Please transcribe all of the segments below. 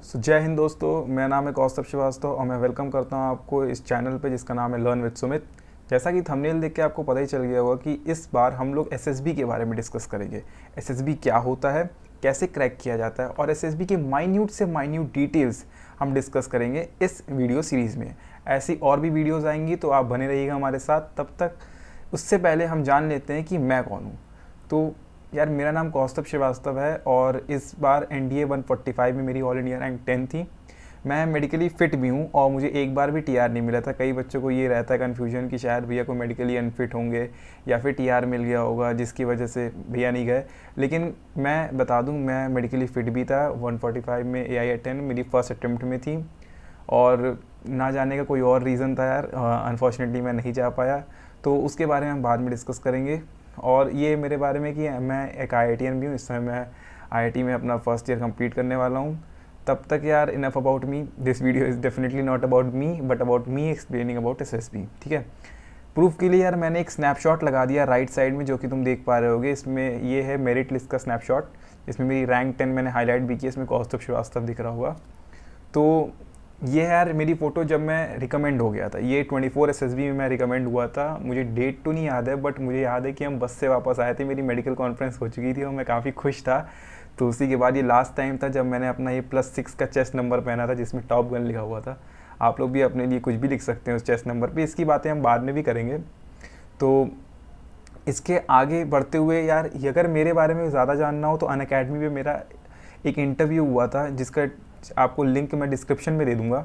जय हिंद दोस्तों, मेरा नाम है कौस्तभ श्रीवास्तव और मैं वेलकम करता हूं आपको इस चैनल पे जिसका नाम है लर्न विद सुमित। जैसा कि थंबनेल देख के आपको पता ही चल गया होगा कि इस बार हम लोग एसएसबी के बारे में डिस्कस करेंगे। एसएसबी क्या होता है, कैसे क्रैक किया जाता है और एसएसबी के माइन्यूट से माइन्यूट डिटेल्स हम डिस्कस करेंगे इस वीडियो सीरीज़ में। ऐसी और भी वीडियोज़ आएंगी तो आप बने रहिएगा हमारे साथ। तब तक उससे पहले हम जान लेते हैं कि मैं कौन हूँ। तो यार, मेरा नाम कौस्तभ श्रीवास्तव है और इस बार NDA 145 में मेरी ऑल इंडिया रैंक 10 थी। मैं मेडिकली फ़िट भी हूँ और मुझे एक बार भी TR नहीं मिला था। कई बच्चों को ये रहता है कन्फ्यूजन कि शायद भैया को मेडिकली अनफिट होंगे या फिर TR मिल गया होगा जिसकी वजह से भैया नहीं गए। लेकिन मैं बता दूँ, मैं मेडिकली फ़िट भी था। 145 में AI अटेंड मेरी फर्स्ट अटैम्प्ट में थी और ना जाने का कोई और रीज़न था यार, अनफॉर्चुनेटली मैं नहीं जा पाया। तो उसके बारे में हम बाद में डिस्कस करेंगे। और ये मेरे बारे में कि मैं एक IITian भी हूँ। इस समय मैं IIT में अपना फर्स्ट ईयर कंप्लीट करने वाला हूँ। तब तक यार, enough about me. This video is definitely not about me but about me explaining about SSB। ठीक है, प्रूफ के लिए यार मैंने एक स्नैपशॉट लगा दिया राइट साइड में, जो कि तुम देख पा रहे होगे। इसमें ये है मेरिट लिस्ट का स्नैपशॉट। इसमें मेरी रैंक 10 मैंने हाईलाइट भी की। इसमें कौस्तभ श्रीवास्तव दिख रहा होगा। तो ये है यार मेरी फ़ोटो जब मैं रिकमेंड हो गया था। ये 24 SSB में मैं रिकमेंड हुआ था। मुझे डेट तो नहीं याद है बट मुझे याद है कि हम बस से वापस आए थे। मेरी मेडिकल कॉन्फ्रेंस हो चुकी थी और मैं काफ़ी खुश था। तो उसी के बाद ये लास्ट टाइम था जब मैंने अपना ये +6 का चेस्ट नंबर पहना था जिसमें टॉप गन लिखा हुआ था। आप लोग भी अपने लिए कुछ भी लिख सकते हैं उस चेस्ट नंबर पर। इसकी बातें हम बाद में भी करेंगे। तो इसके आगे बढ़ते हुए यार, अगर मेरे बारे में ज़्यादा जानना हो तो अनअकैडमी में मेरा एक इंटरव्यू हुआ था जिसका आपको लिंक मैं डिस्क्रिप्शन में दे दूँगा।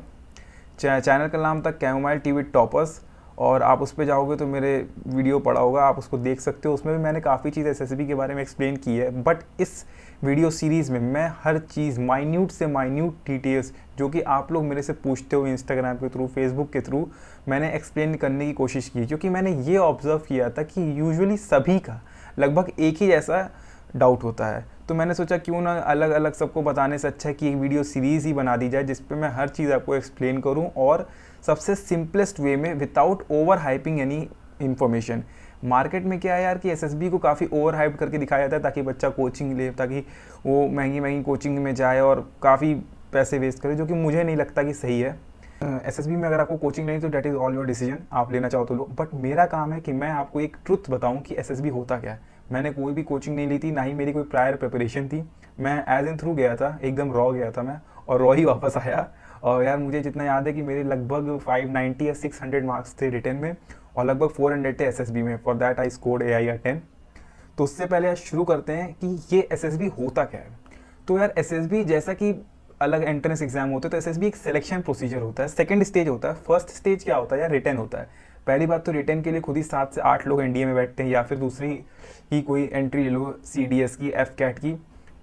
चैनल का नाम था कैमोमाइल टीवी टॉपर्स और आप उस पर जाओगे तो मेरे वीडियो पड़ा होगा, आप उसको देख सकते हो। उसमें भी मैंने काफ़ी चीज़ SSB के बारे में एक्सप्लेन की है। बट इस वीडियो सीरीज़ में मैं हर चीज़ माइन्यूट से माइन्यूट डिटेल्स जो कि आप लोग मेरे से पूछते हो इंस्टाग्राम के थ्रू, फेसबुक के थ्रू, मैंने एक्सप्लेन करने की कोशिश की। क्योंकि मैंने ये ऑब्ज़र्व किया था कि यूजुअली सभी का लगभग एक ही जैसा डाउट होता है। तो मैंने सोचा क्यों ना अलग अलग सबको बताने से अच्छा है कि एक वीडियो सीरीज़ ही बना दी जाए जिस पे मैं हर चीज़ आपको एक्सप्लेन करूं और सबसे सिंपलेस्ट वे में, without over hyping any information. Market में क्या है यार कि SSB को काफ़ी ओवर हाइप करके दिखाया जाता है ताकि बच्चा कोचिंग ले, ताकि वो महंगी महंगी कोचिंग में जाए और काफ़ी पैसे वेस्ट करे, जो कि मुझे नहीं लगता कि सही है। SSB में अगर आपको कोचिंग लेनी तो that is all your decision, आप लेना चाहो तो लो। बट मेरा काम है कि मैं आपको एक ट्रुथ बताऊं कि SSB होता क्या है। मैंने कोई भी कोचिंग नहीं ली थी, ना ही मेरी कोई प्रायर प्रिपरेशन थी। मैं एज इन थ्रू गया था, एकदम रॉ गया था मैं और रॉ ही वापस आया। और यार मुझे जितना याद है कि मेरे लगभग 590 या 600 मार्क्स थे रिटर्न में और लगभग 400 थे SSB में। For that I scored AI 10। तो उससे पहले यार शुरू करते हैं कि ये SSB होता क्या है। तो यार SSB जैसा कि अलग एंट्रेंस एग्जाम होते हैं तो SSB एक सिलेक्शन प्रोसीजर होता है। सेकंड स्टेज होता है। फर्स्ट स्टेज क्या होता है यार, रिटर्न होता है। पहली बात तो रिटर्न के लिए खुद ही 7 से 8 लोग NDA में बैठते हैं, या फिर दूसरी ही कोई एंट्री ले लो CDS की, FCAT की,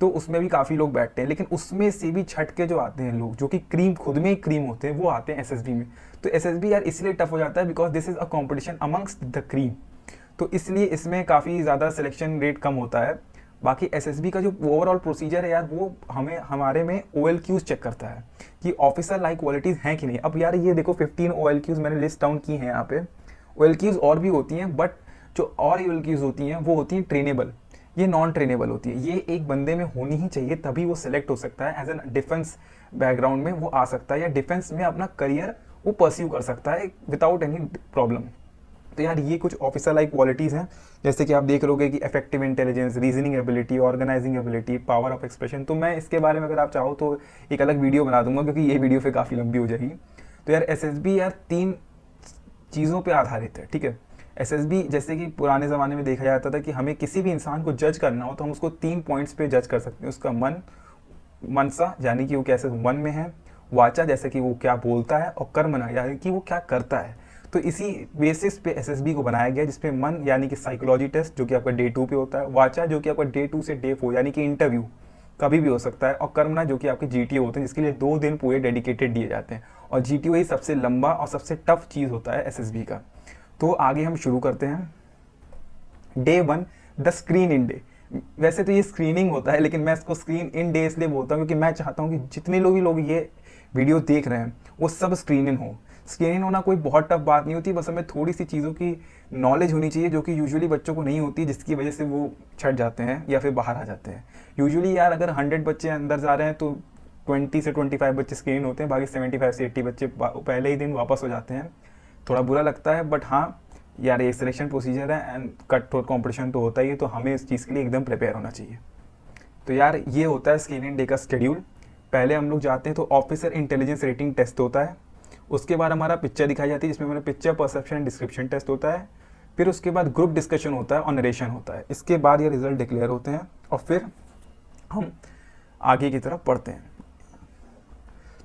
तो उसमें भी काफ़ी लोग बैठते हैं। लेकिन उसमें से भी छट के जो आते हैं लोग, जो कि क्रीम खुद में ही क्रीम होते हैं, वो आते हैं SSB में। तो SSB यार इसलिए टफ हो जाता है because this is a competition amongst the cream. तो इसलिए इसमें काफ़ी ज़्यादा सिलेक्शन रेट कम होता है। बाकी SSB का जो ओवरऑल प्रोसीजर है यार, वो हमें हमारे में OLQs चेक करता है कि ऑफिसर लाइक क्वालिटीज़ हैं कि नहीं। अब यार ये देखो 15 OLQs मैंने लिस्ट डाउन की हैं यहाँ पे। OLQs और भी होती हैं बट जो और OLQs होती हैं वो होती हैं ट्रेनेबल, ये नॉन ट्रेनेबल होती है। ये एक बंदे में होनी ही चाहिए तभी वो सिलेक्ट हो सकता है। एज एन डिफेंस बैकग्राउंड में वो आ सकता है या डिफेंस में अपना करियर वो परस्यू कर सकता है विदाउट एनी प्रॉब्लम। तो यार ये कुछ ऑफिसर लाइक क्वालिटीज़ हैं, जैसे कि आप देख लोगे कि effective intelligence, reasoning ability, organising ability, power of expression. तो मैं इसके बारे में अगर आप चाहो तो एक अलग वीडियो बना दूंगा क्योंकि ये वीडियो फिर काफ़ी लंबी हो जाएगी। तो यार SSB यार 3 चीज़ों पे आधारित है। ठीक है, SSB जैसे कि पुराने ज़माने में देखा जाता था कि हमें किसी भी इंसान को जज करना हो तो हम उसको 3 पॉइंट्स पे जज कर सकते हैं। उसका मनसा यानी कि वो कैसे मन में है, वाचा जैसे कि वो क्या बोलता है, और कर्मना यानी कि वो क्या करता है। तो इसी बेसिस पे SSB को बनाया गया, जिसपे मन यानी कि साइकोलॉजी टेस्ट जो कि आपका डे 2 पे होता है, वाचा जो कि आपका डे 2 से डे 4 यानी कि इंटरव्यू कभी भी हो सकता है, और कर्मना जो कि आपके GTO होते हैं जिसके लिए 2 दिन पूरे डेडिकेटेड दिए जाते हैं। और GTO ही सबसे लंबा और सबसे टफ चीज़ होता है SSB का। तो आगे हम शुरू करते हैं। Day 1 the screen in day. वैसे तो ये स्क्रीनिंग होता है लेकिन मैं इसको स्क्रीन इन डे इसलिए बोलता हूँ क्योंकि मैं चाहता हूँ कि जितने लोग ये वीडियो देख रहे हैं वो सब स्क्रीन इन हो। स्क्रीन इन होना कोई बहुत टफ बात नहीं होती, बस हमें थोड़ी सी चीज़ों की नॉलेज होनी चाहिए जो कि यूजुअली बच्चों को नहीं होती, जिसकी वजह से वो छट जाते हैं या फिर बाहर आ जाते हैं। यूजुअली यार अगर 100 बच्चे अंदर जा रहे हैं तो 20 से 25 बच्चे स्क्रीन होते हैं, बाकी 75 से 80 बच्चे पहले ही दिन वापस हो जाते हैं। थोड़ा बुरा लगता है, बट हाँ यार ये सिलेक्शन प्रोसीजर है एंड कट थ्रोट कॉम्पिटिशन तो होता ही है, तो हमें इस चीज़ के लिए एकदम प्रिपेयर होना चाहिए। तो यार ये होता है स्क्रीनिंग डे का शेड्यूल। पहले हम लोग जाते हैं तो ऑफिसर इंटेलिजेंस रेटिंग टेस्ट होता है, उसके बाद हमारा पिक्चर दिखाई जाती है जिसमें हमारा पिक्चर परसेप्शन डिस्क्रिप्शन टेस्ट होता है, फिर उसके बाद ग्रुप डिस्कशन होता है और नरेशन होता है। इसके बाद ये रिजल्ट डिक्लेयर होते हैं और फिर हम आगे की तरफ पढ़ते हैं।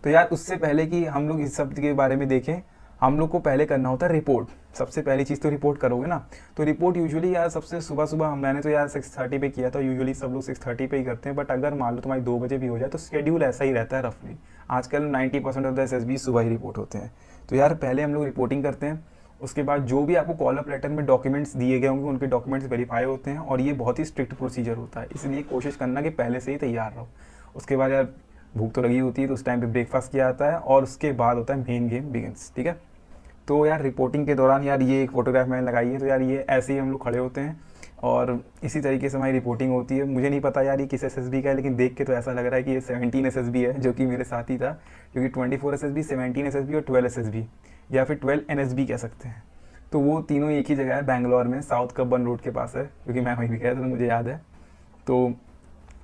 तो यार उससे पहले कि हम लोग इस सब के बारे में देखें, हम लोग को पहले करना होता है रिपोर्ट। सबसे पहली चीज़ तो रिपोर्ट करोगे ना, तो रिपोर्ट यूजुअली यार सबसे सुबह सुबह मैंने तो यार 6:30 पे किया था, यूजुअली सब लोग 6:30 पे ही करते हैं, बट अगर मान लो तुम्हारी 2 बजे भी हो जाए तो शेड्यूल ऐसा ही रहता है रफली। आजकल 90% ऑफ द SSB सुबह ही रिपोर्ट होते हैं। तो यार पहले हम लोग रिपोर्टिंग करते हैं, उसके बाद जो भी आपको कॉल अप लेटर में डॉक्यूमेंट्स दिए गए होंगे उनके डॉक्यूमेंट्स वेरीफाई होते हैं, और ये बहुत ही स्ट्रिक्ट प्रोसीजर होता है, इसलिए कोशिश करना कि पहले से ही तैयार रहो। उसके बाद यार भूख तो लगी होती है, तो उस टाइम पे ब्रेकफास्ट किया जाता है और उसके बाद होता है मेन गेम बिगिंस, ठीक है। तो यार रिपोर्टिंग के दौरान यार ये एक फोटोग्राफ मैंने लगाई है, तो यार ये ऐसे ही हम लोग खड़े होते हैं और इसी तरीके से हमारी रिपोर्टिंग होती है। मुझे नहीं पता यार ये किस SSB का है, लेकिन देख के तो ऐसा लग रहा है कि ये 17 SSB है, जो कि मेरे साथ ही था, क्योंकि 24 SSB, 17 SSB और 12 SSB या फिर 12 NSB कह सकते हैं। तो वो तीनों एक ही जगह है बैंगलोर में, साउथ कब्बन रोड के पास है, क्योंकि मैं वहीं भी गया था तो मुझे याद है। तो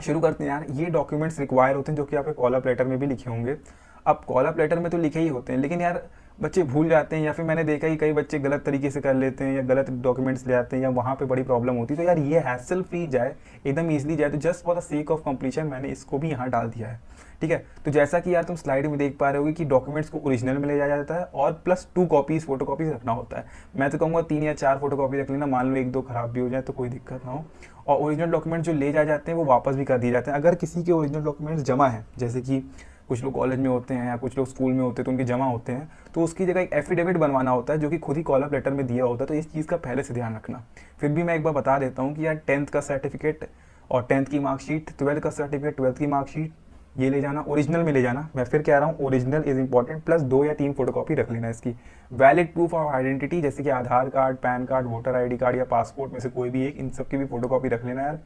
शुरू करते हैं यार। ये डॉक्यूमेंट्स रिक्वायर होते हैं जो कि आपके कॉल अप लेटर में भी लिखे होंगे। अब कॉल अप लेटर में तो लिखे ही होते हैं, लेकिन यार बच्चे भूल जाते हैं, या फिर मैंने देखा ही कई बच्चे गलत तरीके से कर लेते हैं या गलत डॉक्यूमेंट्स ले आते हैं, या वहाँ पे बड़ी प्रॉब्लम होती है। तो यार ये हैसल फ्री जाए, एकदम ईजिली जाए, तो just for the sake of completion मैंने इसको भी यहाँ डाल दिया है, ठीक है। तो जैसा कि यार तुम स्लाइड में देख पा रहे होगे कि डॉक्यूमेंट्स को ओरिजिनल में ले जाया जाता है और प्लस 2 कॉपीज फोटो कॉपीज रखना होता है। मैं तो कहूँगा 3 या 4 फोटो कॉपी रख लेना, मान लो 1-2 खराब भी हो जाए तो कोई दिक्कत ना हो। और ओरिजिनल डॉक्यूमेंट जो ले जाए जाते हैं वो वापस भी कर दिए जाते हैं। अगर किसी के ओरिजिनल डॉक्यूमेंट्स जमा है, जैसे कि कुछ लोग कॉलेज में होते हैं या कुछ लोग स्कूल में होते हैं तो उनके जमा होते हैं, तो उसकी जगह एक एफिडेविट बनवाना होता है जो कि खुद ही कॉल अप लेटर में दिया होता है। तो इस चीज़ का पहले से ध्यान रखना। फिर भी मैं एक बार बता देता हूँ कि यार 10th का सर्टिफिकेट और 10th की मार्कशीट, 12th का सर्टिफिकेट, 12th की मार्कशीट, ये ले जाना, ओरिजिनल में ले जाना। मैं फिर कह रहा हूँ ओरिजिनल इज इंपॉर्टेंट, प्लस 2 या 3 फोटोकॉपी रख लेना इसकी। वैलिड प्रूफ ऑफ आइडेंटिटी जैसे कि Aadhaar card, PAN card, voter ID card या पासपोर्ट में से कोई भी एक, इन सब की भी फोटोकॉपी रख लेना यार।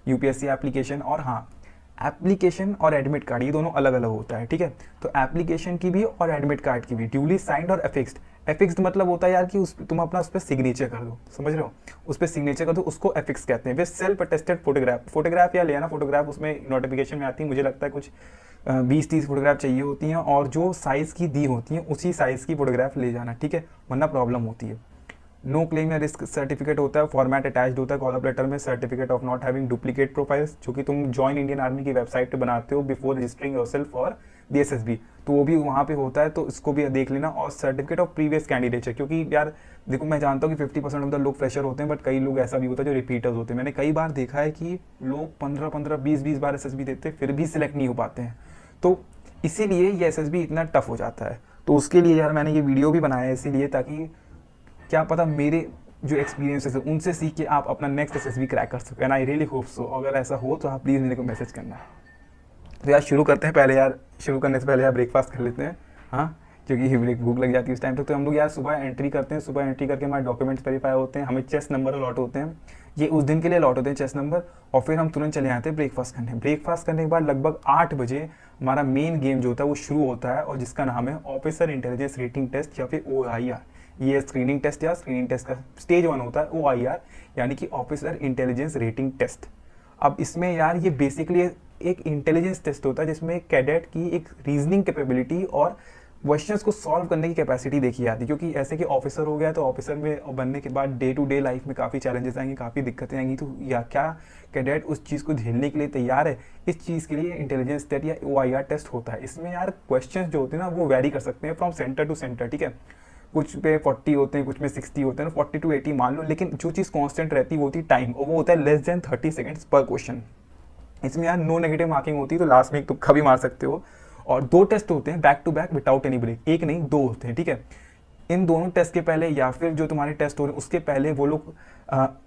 UPSC एप्लीकेशन, और हाँ एप्लीकेशन और एडमिट कार्ड ये दोनों अलग अलग होता है, ठीक है। तो एप्लीकेशन की भी और एडमिट कार्ड की भी ड्यूली साइंड और एफिक्स्ड। एफिक्स्ड मतलब होता है यार कि तुम अपना उस पर सिग्नेचर कर दो, समझ रहे हो, उस पर सिग्नेचर कर दो, उसको एफिक्स कहते हैं। वे सेल्फ अटेस्टेड फोटोग्राफ या लेना फोटोग्राफ, उसमें नोटिफिकेशन में आती है, मुझे लगता है कुछ 20-30 फोटोग्राफ चाहिए होती हैं, और जो साइज़ की दी होती हैं उसी साइज़ की फोटोग्राफ ले जाना, ठीक है, वरना प्रॉब्लम होती है। नो क्लेम या रिस्क सर्टिफिकेट होता है, फॉर्मेट अटैच्ड होता है कॉल अप लेटर में। Certificate of not having duplicate profiles, जो कि तुम जॉइन इंडियन आर्मी की वेबसाइट पे बनाते हो before registering yourself for the SSB, तो वो भी वहाँ पे होता है, तो इसको भी देख लेना। और सर्टिफिकेट ऑफ प्रीवियस कैंडिडेट, क्योंकि यार देखो मैं जानता हूँ कि 50% ऑफ द लोग फ्रेशर होते हैं, बट कई लोग ऐसा भी होता है जो रिपीटर्स होते हैं। मैंने कई बार देखा है कि लोग 15-15, 20-20 बार SSB देते हैं फिर भी सिलेक्ट नहीं हो पाते हैं, तो इसीलिए ये SSB इतना टफ हो जाता है। तो उसके लिए यार मैंने ये वीडियो भी बनाया है, इसीलिए ताकि क्या पता मेरे जो एक्सपीरियंसेस है उनसे सीख के आप अपना नेक्स्ट SSB क्रैक कर सको, and I really hope so. अगर ऐसा हो तो आप प्लीज़ मेरे को मैसेज करना। तो यार शुरू करते हैं। पहले यार शुरू करने से पहले यार ब्रेकफास्ट कर लेते हैं, हाँ, क्योंकि भूख लग जाती है उस टाइम तक। तो हम लोग यार सुबह एंट्री करते हैं, सुबह एंट्री करके हमारे डॉक्यूमेंट्स वेरीफाई होते हैं, हमें चेस्ट नंबर अलॉट होते हैं, ये उस दिन के लिए अलॉट होते हैं चेस्ट नंबर, और फिर हम तुरंत चले आते हैं ब्रेकफास्ट करने। ब्रेकफास्ट करने के बाद लगभग 8 बजे हमारा मेन गेम जो होता है वो शुरू होता है, और जिसका नाम है ऑफिसर इंटेलिजेंस रेटिंग टेस्ट या फिर OIR। ये स्क्रीनिंग टेस्ट या स्क्रीनिंग टेस्ट का स्टेज 1 होता है, OIR यानी कि ऑफिसर इंटेलिजेंस रेटिंग टेस्ट। अब इसमें यार ये बेसिकली एक इंटेलिजेंस टेस्ट होता है जिसमें कैडेट की एक रीजनिंग कैपेबिलिटी और क्वेश्चंस को सॉल्व करने की कैपेसिटी देखी जाती है। क्योंकि ऐसे कि ऑफिसर हो गया तो ऑफिसर में बनने के बाद डे टू डे लाइफ में काफ़ी चैलेंजेस आएंगे, काफ़ी दिक्कतें आएंगी, तो या क्या कैडेट उस चीज़ को झेलने के लिए तैयार है, इस चीज़ के लिए इंटेलिजेंस टेस्ट या OIR टेस्ट होता है। इसमें यार क्वेश्चन जो होते हैं ना वो वेरी कर सकते हैं फ्रॉम सेंटर टू सेंटर, ठीक है। कुछ पे 40 होते हैं, कुछ में 60 होते हैं, 40 to 80 मान लो, लेकिन जो चीज़ कांस्टेंट रहती है वो होती है टाइम, और वो होता है लेस देन 30 सेकंड्स पर क्वेश्चन। इसमें यार नो नेगेटिव मार्किंग होती है, तो लास्ट में एक तुक्का भी मार सकते हो। और 2 टेस्ट होते हैं back to back without any break, एक नहीं 2 होते हैं, ठीक है। इन दोनों टेस्ट के पहले या फिर जो तुम्हारे टेस्ट हो रहे हैं उसके पहले वो लोग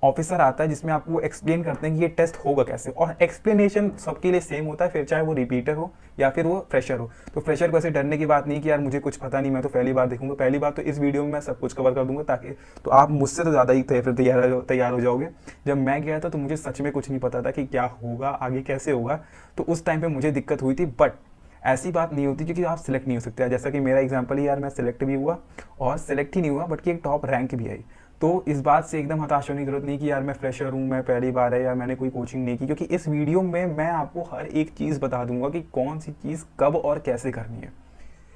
ऑफिसर आता है जिसमें आपको एक्सप्लेन करते हैं कि ये टेस्ट होगा कैसे, और एक्सप्लेनेशन सबके लिए सेम होता है, फिर चाहे वो रिपीटर हो या फिर वो फ्रेशर हो। तो फ्रेशर को ऐसे डरने की बात नहीं कि यार मुझे कुछ पता नहीं, मैं तो पहली बार देखूंगा। पहली बार तो इस वीडियो में मैं सब कुछ कवर कर दूंगा, ताकि तो आप मुझसे तो ज़्यादा ही तैयार हो जाओगे। जब मैं गया था तो मुझे सच में कुछ नहीं पता था कि क्या होगा आगे, कैसे होगा, तो उस टाइम पर मुझे दिक्कत हुई थी। बट ऐसी बात नहीं होती क्योंकि आप सिलेक्ट नहीं हो सकते। जैसा कि मेरा एग्जांपल ही यार, मैं सिलेक्ट भी हुआ और सिलेक्ट ही नहीं हुआ, बट कि एक टॉप रैंक भी आई। तो इस बात से एकदम हताश होने की जरूरत नहीं कि यार मैं फ्रेशर हूँ, मैं पहली बार है, या मैंने कोई कोचिंग नहीं की, क्योंकि इस वीडियो में मैं आपको हर एक चीज़ बता दूंगा कि कौन सी चीज़ कब और कैसे करनी है।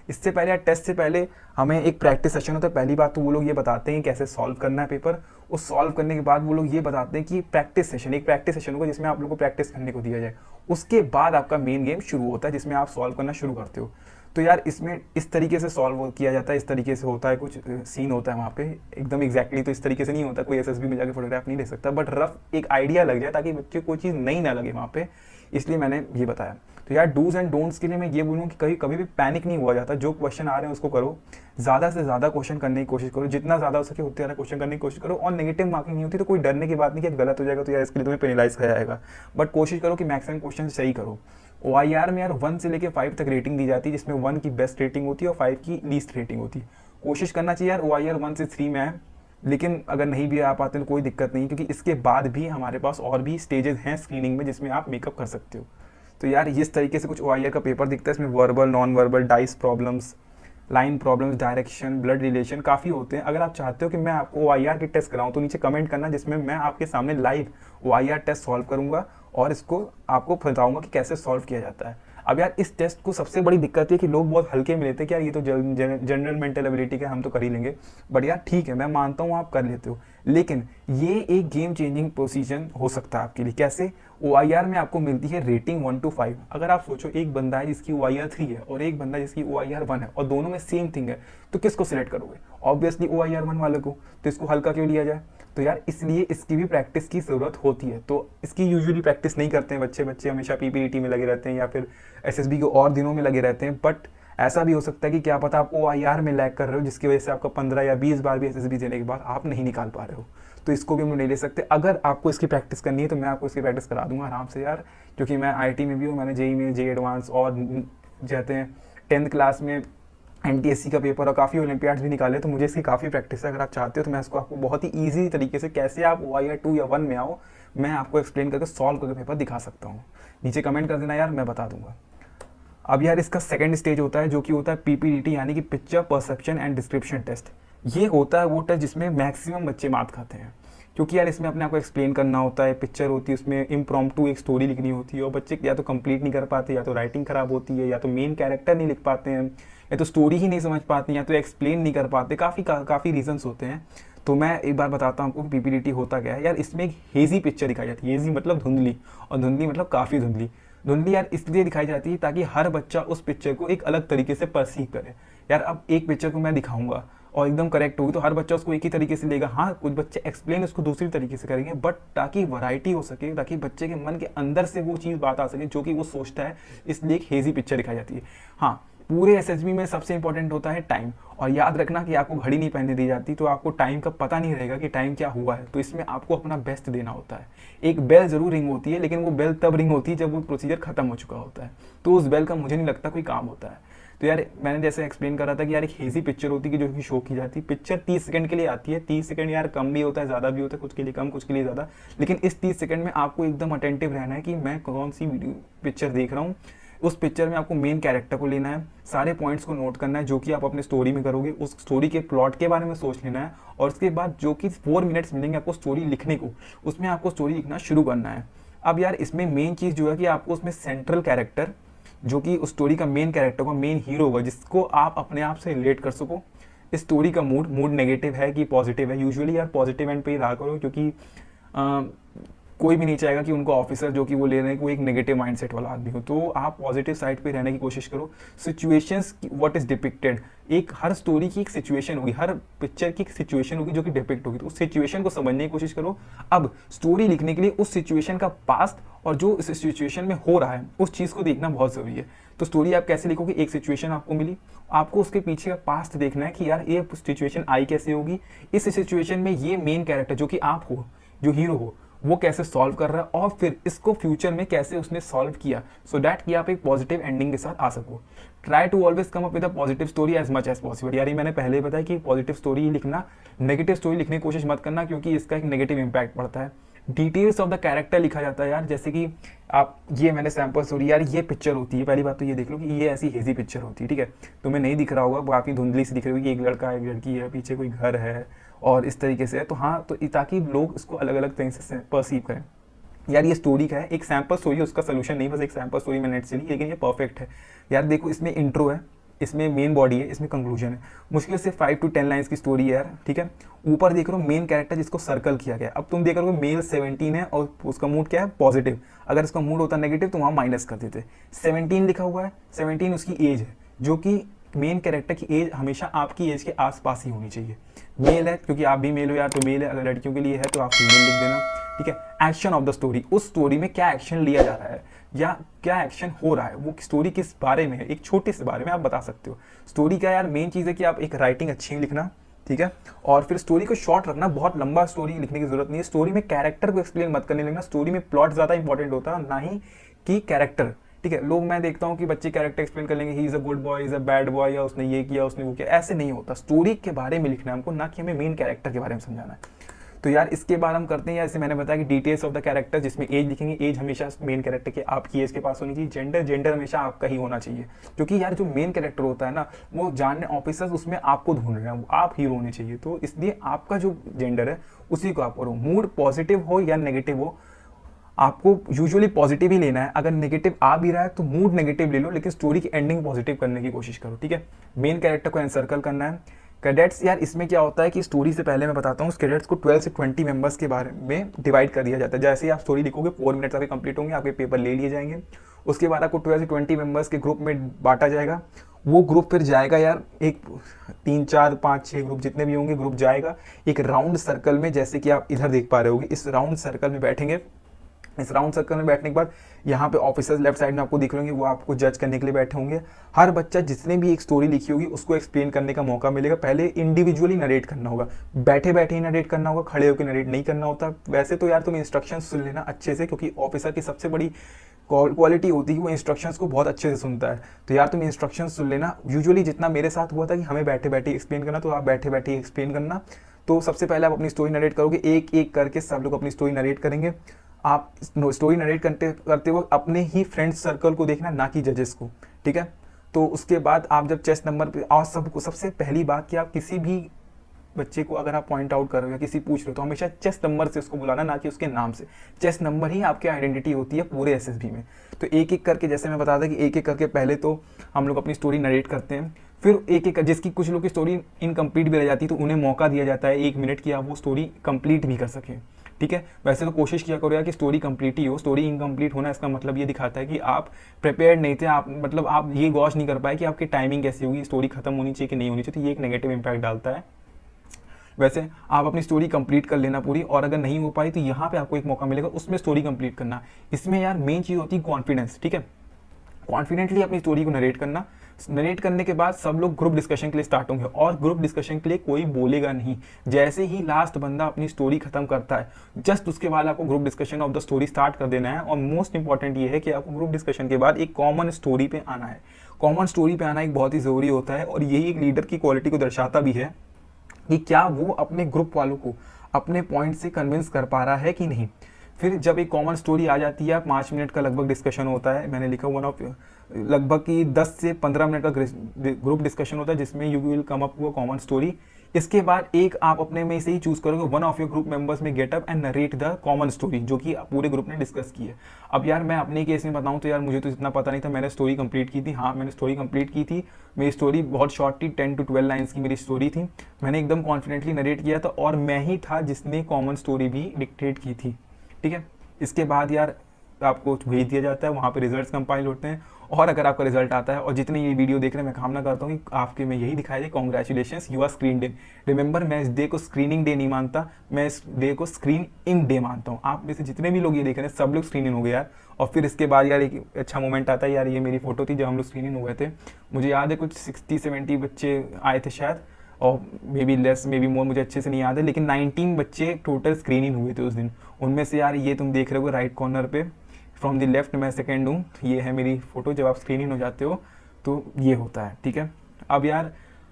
इससे पहले या टेस्ट से पहले हमें एक प्रैक्टिस सेशन होता है। पहली बात तो वो लोग ये बताते हैं कैसे सॉल्व करना है पेपर। उस सॉल्व करने के बाद वो लोग ये बताते हैं कि प्रैक्टिस सेशन, एक प्रैक्टिस सेशन होगा जिसमें आप लोगों को प्रैक्टिस करने को दिया जाए। उसके बाद आपका मेन गेम शुरू होता है जिसमें आप सॉल्व करना शुरू करते हो। तो यार इसमें इस तरीके से सॉल्व किया जाता है, इस तरीके से होता है, कुछ सीन होता है वहाँ पे एकदम एग्जैक्टली तो इस तरीके से नहीं होता, कोई एसएसबी में जाके फोटोग्राफ नहीं ले सकता, बट रफ एक आइडिया लग जाए ताकि बच्चे को कोई चीज़ नई ना लगे वहाँ पे, इसलिए मैंने ये बताया। तो यार डूज एंड डोंट्स के लिए मैं ये बोलूँ कि कभी भी पैनिक नहीं हुआ जाता। जो क्वेश्चन आ रहे हैं उसको करो, ज़्यादा से ज़्यादा क्वेश्चन करने की कोशिश करो, जितना ज़्यादा हो सके उतने ज़्यादा क्वेश्चन करने की कोशिश करो। और नेगेटिव मार्किंग नहीं होती तो कोई डरने की बात नहीं कि गलत हो जाएगा तो यार इसके लिए तुम्हें पेनलाइज किया जाएगा, बट कोशिश करो कि मैक्सिमम क्वेश्चन सही करो। OIR में यार 1 से लेकर 5 तक रेटिंग दी जाती है, जिसमें 1 की बेस्ट रेटिंग होती है और 5 की लीस्ट रेटिंग होती है। कोशिश करना चाहिए यार OIR 1 से 3 में है, लेकिन अगर नहीं भी आ पाते तो कोई दिक्कत नहीं, क्योंकि इसके बाद भी हमारे पास और भी स्टेजेस हैं स्क्रीनिंग में जिसमें आप मेकअप कर सकते हो। तो यार इस तरीके से कुछ OIR का पेपर दिखता है। इसमें verbal, non verbal, dice problems, line problems, direction, blood relation काफ़ी होते हैं। अगर आप चाहते हो कि मैं आपको OIR की टेस्ट कराऊं तो नीचे कमेंट करना, जिसमें मैं आपके सामने लाइव OIR टेस्ट सॉल्व करूंगा और इसको आपको बताऊंगा कि कैसे सॉल्व किया जाता है। अब यार इस टेस्ट को सबसे बड़ी दिक्कत है कि लोग बहुत हल्के में लेते हैं कि यार ये तो जनरल मेंटल एबिलिटी का, हम तो कर ही लेंगे। बट यार ठीक है, मैं मानता हूँ आप कर लेते हो, लेकिन ये एक गेम चेंजिंग पोजीशन हो सकता है आपके लिए। कैसे? OIR में आपको मिलती है रेटिंग 1 to 5। अगर आप सोचो एक बंदा है जिसकी OIR 3 है और एक बंदा जिसकी OIR 1 है और दोनों में सेम थिंग है, तो किसको सिलेक्ट करोगे? ऑब्वियसली OIR 1 वाले को। तो इसको हल्का क्यों लिया जाए? तो यार इसलिए इसकी भी प्रैक्टिस की ज़रूरत होती है। तो इसकी यूजुअली प्रैक्टिस नहीं करते हैं बच्चे हमेशा PPET में लगे रहते हैं या फिर SSB के और दिनों में लगे रहते हैं। बट ऐसा भी हो सकता है कि क्या पता आप OIR में लैग कर रहे हो, जिसकी वजह से आपका 15 या 20 बार भी SSB देने के बाद आप नहीं निकाल पा रहे हो। तो इसको भी हम नहीं ले सकते। अगर आपको इसकी प्रैक्टिस करनी है तो मैं आपको इसकी प्रैक्टिस करा दूंगा आराम से यार, क्योंकि मैं IIT में भी हूँ, मैंने JEE में, JEE एडवांस और कहते हैं 10th क्लास में NTSC का पेपर और काफ़ी ओलंपियाड्स भी निकाले, तो मुझे इसकी काफ़ी प्रैक्टिस है। अगर आप चाहते हो तो मैं इसको आपको बहुत ही ईजी तरीके से कैसे आप OIR 2 या 1 में आओ, मैं आपको एक्सप्लेन करके सॉल्व करके पेपर दिखा सकता हूँ। नीचे कमेंट कर देना यार, मैं बता दूंगा। अब यार इसका सेकंड स्टेज होता है जो कि होता है PPDT, यानी कि picture perception and description test. ये होता है वो टेस्ट जिसमें मैक्सिमम बच्चे मात खाते हैं, क्योंकि यार इसमें अपने आप को एक्सप्लेन करना होता है, पिक्चर होती है, उसमें इम्प्रॉम्प्टू एक स्टोरी लिखनी होती है और बच्चे या तो कंप्लीट नहीं कर पाते, या तो राइटिंग खराब होती है, या तो मेन कैरेक्टर नहीं लिख पाते हैं, या तो स्टोरी ही नहीं समझ पाते, या तो एक्सप्लेन नहीं कर पाते। काफ़ी रीजंस होते हैं। तो मैं एक बार बताता हूँ आपको कि PPDT होता क्या है। यार इसमें एक हेजी पिक्चर दिखाई जाती है। हेजी मतलब धुंधली, और धुंधली मतलब काफ़ी धुंधली। धुंधली यार इसलिए दिखाई जाती है ताकि हर बच्चा उस पिक्चर को एक अलग तरीके से परसीव करे। यार अब एक पिक्चर को मैं दिखाऊंगा और एकदम करेक्ट होगी तो हर बच्चा उसको एक ही तरीके से लेगा। हाँ, कुछ बच्चे एक्सप्लेन उसको दूसरी तरीके से करेंगे, बट ताकि वैरायटी हो सके, ताकि बच्चे के मन के अंदर से वो चीज़ बात आ सके जो कि वो सोचता है, इसलिए एक हेजी पिक्चर दिखाई जाती है। हाँ, पूरे SSB में सबसे इंपॉर्टेंट होता है टाइम। और याद रखना कि आपको घड़ी नहीं पहनने दी जाती, तो आपको टाइम का पता नहीं रहेगा कि टाइम क्या हुआ है। तो इसमें आपको अपना बेस्ट देना होता है। एक बेल जरूर रिंग होती है, लेकिन वो बेल तब रिंग होती है जब वो प्रोसीजर खत्म हो चुका होता है, तो उस बेल का मुझे नहीं लगता कोई काम होता है। तो यार मैंने जैसे एक्सप्लेन करा था कि यार एक हेजी पिक्चर होती है जो कि शो की जाती है। पिक्चर 30 सेकंड के लिए आती है। 30 सेकंड यार कम भी होता है, ज़्यादा भी होता है, कुछ के लिए कम, कुछ के लिए ज़्यादा, लेकिन इस 30 सेकंड में आपको एकदम अटेंटिव रहना है कि मैं कौन सी वीडियो पिक्चर देख रहा हूँ। उस पिक्चर में आपको मेन कैरेक्टर को लेना है, सारे पॉइंट्स को नोट करना है जो कि आप अपने स्टोरी में करोगे, उस स्टोरी के प्लॉट के बारे में सोच लेना है, और उसके बाद जो कि 4 मिनट्स मिलेंगे आपको स्टोरी लिखने को, उसमें आपको स्टोरी लिखना शुरू करना है। अब यार इसमें मेन चीज़ जो है कि आपको उसमें सेंट्रल कैरेक्टर, जो कि उस स्टोरी का मेन कैरेक्टर होगा, मेन हीरो होगा, जिसको आप अपने आप से रिलेट कर सको। इस स्टोरी का मूड नेगेटिव है कि पॉजिटिव है। यूजुअली यार पॉजिटिव एंड पे ही रहा करो, क्योंकि कोई भी नहीं चाहेगा कि उनको ऑफिसर जो कि वो ले रहे हैं वो एक नेगेटिव माइंडसेट वाला आदमी हो। तो आप पॉजिटिव साइड पे रहने की कोशिश करो। सिचुएशंस व्हाट इज डिपिक्टेड, एक हर स्टोरी की एक सिचुएशन होगी, हर पिक्चर की एक सिचुएशन होगी जो कि डिपिक्ट होगी, तो उस सिचुएशन को समझने की कोशिश करो। अब स्टोरी लिखने के लिए उस सिचुएशन का पास्ट और जो इस सिचुएशन में हो रहा है उस चीज़ को देखना बहुत ज़रूरी है। तो स्टोरी आप कैसे लिखोगे? एक सिचुएशन आपको मिली, आपको उसके पीछे का पास्ट देखना है कि यार ये सिचुएशन आई कैसे होगी, इस सिचुएशन में ये मेन कैरेक्टर जो कि आप हो, जो हीरो हो, वो कैसे सॉल्व कर रहा है, और फिर इसको फ्यूचर में कैसे उसने सॉल्व किया, सो दैट कि आप एक पॉजिटिव एंडिंग के साथ आ सको। Try to always come up with a positive story as much as possible. यार मैंने पहले ही बताया कि पॉजिटिव स्टोरी लिखना, नेगेटिव स्टोरी लिखने की कोशिश मत करना, क्योंकि इसका एक नेगेटिव इंपैक्ट पड़ता है। डिटेल्स ऑफ द कैरेक्टर लिखा जाता है यार। जैसे कि आप, ये मैंने सैम्पल स्टोरी, यार ये पिक्चर होती है, पहली बात तो ये देख लो कि ये ऐसी हेजी पिक्चर होती है, ठीक है, तुम्हें नहीं दिख रहा होगा, काफ़ी धुंधली से दिख रही होगी, एक लड़का एक लड़की है, पीछे कोई घर है और इस तरीके से है, तो हाँ, तो ताकि लोग इसको अलग अलग तरीके से परसीव करें। यार ये स्टोरी का है, एक सैम्पल स्टोरी है, उसका सोल्यूशन नहीं, बस एक सैम्पल स्टोरी में नेट से ली, लेकिन ये परफेक्ट है यार। देखो इसमें इंट्रो है, इसमें मेन बॉडी है, इसमें कंक्लूजन है, मुश्किल से 5 to 10 लाइन्स की स्टोरी है यार, ठीक है। ऊपर देख रहे हो मेन कैरेक्टर जिसको सर्कल किया गया, अब तुम देख रहे हो मेल 17 है और उसका मूड क्या है, पॉजिटिव, अगर इसका मूड होता नेगेटिव तो वहाँ माइनस कर देते। 17 लिखा हुआ है, 17 उसकी एज है, जो कि मेन कैरेक्टर की एज हमेशा आपकी एज के आसपास ही होनी चाहिए। मेल है क्योंकि आप भी मेल हो यार, तो मेल है, अगर लड़कियों के लिए है तो आप फीमेल लिख देना, ठीक है। एक्शन ऑफ द स्टोरी, उस स्टोरी में क्या एक्शन लिया जा रहा है या क्या एक्शन हो रहा है, वो स्टोरी किस बारे में है, एक छोटे से बारे में आप बता सकते हो। स्टोरी का यार मेन चीज़ है कि आप एक राइटिंग अच्छी लिखना, ठीक है, और फिर स्टोरी को शॉर्ट रखना, बहुत लंबा स्टोरी लिखने की जरूरत नहीं है। स्टोरी में कैरेक्टर को एक्सप्लेन मत करने लगना, स्टोरी में प्लॉट ज़्यादा इंपॉर्टेंट होता है, ना ही कि कैरेक्टर, ठीक है। लोग, मैं देखता हूँ कि बच्चे कैरेक्टर एक्सप्लेन कर लेंगे, he is a good boy, is a bad boy, या उसने ये किया उसने वो किया, ऐसे नहीं होता। स्टोरी के बारे में लिखना है हमको, ना कि हमें मेन कैरेक्टर के बारे में समझाना है। तो यार इसके बाद हम करते हैं, जैसे मैंने बताया कि डिटेल्स ऑफ द कैरेक्टर, जिसमें एज लिखेंगे, एज हमेशा मेन कैरेक्टर के आपकी एज के पास होनी चाहिए। जेंडर हमेशा आपका ही होना चाहिए, क्योंकि यार जो मेन कैरेक्टर होता है ना, वो जानने ऑफिसर्स उसमें आपको ढूंढ रहे हैं, आप हीरो होने चाहिए, तो इसलिए आपका जो जेंडर है उसी को आप करो। मूड पॉजिटिव हो या नेगेटिव हो, आपको यूजुअली पॉजिटिव ही लेना है। अगर नेगेटिव आ भी रहा है तो मूड नेगेटिव ले लो, लेकिन स्टोरी की एंडिंग पॉजिटिव करने की कोशिश करो, ठीक है। मेन कैरेक्टर को एनसर्कल करना है। कैडेट्स, यार इसमें क्या होता है कि स्टोरी से पहले मैं बताता हूँ, कैडेट्स को 12 से 20 मेंबर्स के बारे में डिवाइड कर दिया जाता है। जैसे ही आप स्टोरी लिखोगे 4 मिनट्स आपके कंप्लीट होंगे, आपके पेपर ले लिए जाएंगे, उसके बाद आपको 12 से 20 मेंबर्स के ग्रुप में बांटा जाएगा। वो ग्रुप फिर जाएगा यार, एक 3 4 5 6 ग्रुप जितने भी होंगे, ग्रुप जाएगा एक राउंड सर्कल में, जैसे कि आप इधर देख पा रहे होगे, इस राउंड सर्कल में बैठेंगे। इस राउंड सर्कल में बैठने के बाद यहाँ पे ऑफिसर्स लेफ्ट साइड में आपको दिख रहे होंगे, वो आपको जज करने के लिए बैठे होंगे। हर बच्चा जिसने भी एक स्टोरी लिखी होगी उसको एक्सप्लेन करने का मौका मिलेगा। पहले इंडिविजुअली नरेट करना होगा, बैठे बैठे ही नरेट करना होगा, खड़े होकर नरेट नहीं करना होता। वैसे तो यार तुम इंस्ट्रक्शन सुन लेना अच्छे से, क्योंकि ऑफिसर की सबसे बड़ी क्वालिटी होती है वो इंस्ट्रक्शंस को बहुत अच्छे से सुनता है। तो यार तुम इंस्ट्रक्शंस सुन लेना। यूजुअली जितना मेरे साथ हुआ था कि हमें बैठे बैठे एक्सप्लेन करना, तो आप बैठे बैठे एक्सप्लेन करना। तो सबसे पहले आप अपनी स्टोरी नरेट करोगे, एक एक करके सब लोग अपनी स्टोरी नरेट करेंगे। आप स्टोरी नरेट करते वक्त अपने ही फ्रेंड सर्कल को देखना, ना कि जजेस को, ठीक है। तो उसके बाद आप जब चेस्ट नंबर पे, और सबको सबसे पहली बात कि आप किसी भी बच्चे को अगर आप पॉइंट आउट कर रहे हो या किसी पूछ रहे हो, तो हमेशा चेस्ट नंबर से उसको बुलाना, ना कि उसके नाम से। चेस्ट नंबर ही आपकी आइडेंटिटी होती है पूरे एसएसबी में। तो एक एक करके, जैसे मैं बता था कि एक एक करके पहले तो हम लोग अपनी स्टोरी नरेट करते हैं, फिर एक एक, जिसकी कुछ लोग की स्टोरी इनकम्प्लीट भी रह जाती है तो उन्हें मौका दिया जाता है 1 मिनट की, आप वो स्टोरी कंप्लीट भी कर सकें, ठीक है। वैसे तो कोशिश किया करो यार कि स्टोरी कंप्लीट ही हो। स्टोरी इनकम्प्लीट होना इसका मतलब ये दिखाता है कि आप प्रिपेयर्ड नहीं थे, आप मतलब आप ये गौश नहीं कर पाए कि आपकी टाइमिंग कैसी होगी, स्टोरी खत्म होनी चाहिए कि नहीं होनी चाहिए, तो ये एक नेगेटिव इंपैक्ट डालता है। वैसे आप अपनी स्टोरी कंप्लीट कर लेना पूरी, और अगर नहीं हो पाई तो यहाँ पे आपको एक मौका मिलेगा उसमें स्टोरी कंप्लीट करना। इसमें यार मेन चीज़ होती है कॉन्फिडेंस, ठीक है। कॉन्फिडेंटली अपनी स्टोरी को नरेट करना। नरेट करने के बाद सब लोग ग्रुप डिस्कशन के लिए स्टार्ट होंगे, और ग्रुप डिस्कशन के लिए कोई बोलेगा नहीं। जैसे ही लास्ट बंदा अपनी स्टोरी खत्म करता है, जस्ट उसके बाद आपको group discussion of the story start कर देना है। और मोस्ट इंपॉर्टेंट ये है कि आपको ग्रुप डिस्कशन के बाद एक कॉमन स्टोरी पे आना है। कॉमन स्टोरी पे आना एक बहुत ही ज़रूरी होता है, और यही एक लीडर की क्वालिटी को दर्शाता भी है कि क्या वो अपने ग्रुप वालों को अपने पॉइंट से कन्विंस कर पा रहा है कि नहीं। फिर जब एक कॉमन स्टोरी आ जाती है, 5 मिनट का लगभग डिस्कशन होता है, मैंने लिखा वन ऑफ लगभग की 10 से 15 मिनट का ग्रुप डिस्कशन होता है, जिसमें you will come up to a common story. इसके बाद एक आप अपने में से ही चूज करोगे, one of your group members में get up and narrate the common story जो कि पूरे ग्रुप ने डिस्कस की है। अब यार मैं अपने केस में बताऊं तो यार मुझे तो इतना पता नहीं था, मैंने स्टोरी कंप्लीट की थी। हाँ, मैंने स्टोरी कंप्लीट की थी। मेरी स्टोरी बहुत शॉर्ट थी, 10 to 12 लाइन्स की मेरी स्टोरी थी। मैंने एकदम कॉन्फिडेंटली नरेट किया था, और मैं ही था जिसने कॉमन स्टोरी भी डिक्टेट की थी, ठीक है। इसके बाद यार आपको भेज दिया जाता है, वहाँ पे रिजल्ट्स कंपाइल होते हैं, और अगर आपका रिजल्ट आता है, और जितने ये वीडियो देख रहे हैं मैं कामना करता हूँ कि आपके में यही दिखाई दे, congratulations, you are screen day. Remember, मैं इस डे को स्क्रीनिंग डे नहीं मानता, मैं इस डे को स्क्रीन इन डे मानता हूँ। आप में से जितने भी लोग ये देख रहे हैं सब लोग स्क्रीन इन हो गए यार। और फिर इसके बाद यार एक अच्छा मोमेंट आता है यार, ये मेरी फोटो थी जब हम लोग स्क्रीन इन हो गए थे। मुझे याद है कुछ 60-70 बच्चे आए थे शायद, और may be less may be more, मुझे अच्छे से नहीं याद है, लेकिन 19 बच्चे टोटल स्क्रीनिंग हुए थे उस दिन। उनमें से यार ये तुम देख रहे हो राइट कॉर्नर पे फ्रॉम द लेफ्ट, मैं सेकेंड हूँ, ये है मेरी फ़ोटो। जब आप स्क्रीनिंग हो जाते हो तो ये होता है, ठीक है। अब यार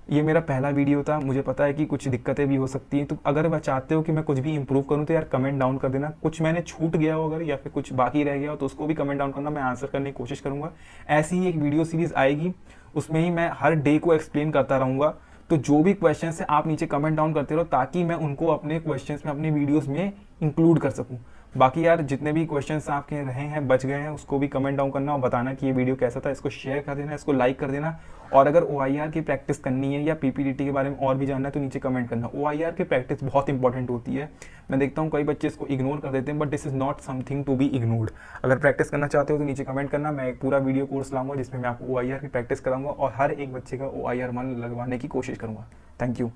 ये मेरा पहला वीडियो था, मुझे पता है कि कुछ दिक्कतें भी हो सकती हैं, तो अगर वह चाहते हो कि मैं कुछ भी इंप्रूव करूँ तो यार कमेंट डाउन कर देना। कुछ मैंने छूट गया हो अगर, या फिर कुछ बाकी रह गया हो, तो उसको भी कमेंट डाउन करना, मैं आंसर करने की कोशिश करूँगा। ऐसी ही एक वीडियो सीरीज़ आएगी, उसमें ही मैं हर डे को एक्सप्लेन करता रहूँगा। तो जो भी क्वेश्चन है आप नीचे कमेंट डाउन करते रहो, ताकि मैं उनको अपने क्वेश्चंस में, अपनी वीडियोस में इंक्लूड कर सकूं। बाकी यार जितने भी क्वेश्चंस आपके रहे हैं, बच गए हैं, उसको भी कमेंट डाउन करना और बताना कि ये वीडियो कैसा था। इसको शेयर कर देना, इसको लाइक कर देना। और अगर OIR की प्रैक्टिस करनी है या PPDT के बारे में और भी जानना है तो नीचे कमेंट करना। OIR की प्रैक्टिस बहुत इंपॉर्टेंट होती है। मैं देखता हूँ कई बच्चे इसको इग्नोर कर देते हैं, but this is not something to be ignored. अगर प्रैक्टिस करना चाहते हो तो नीचे कमेंट करना। मैं एक पूरा वीडियो कोर्स लाऊंगा जिसमें मैं आपको OIR की प्रैक्टिस कराऊंगा और हर एक बच्चे का OIR मन लगवाने की कोशिश करूंगा। Thank you.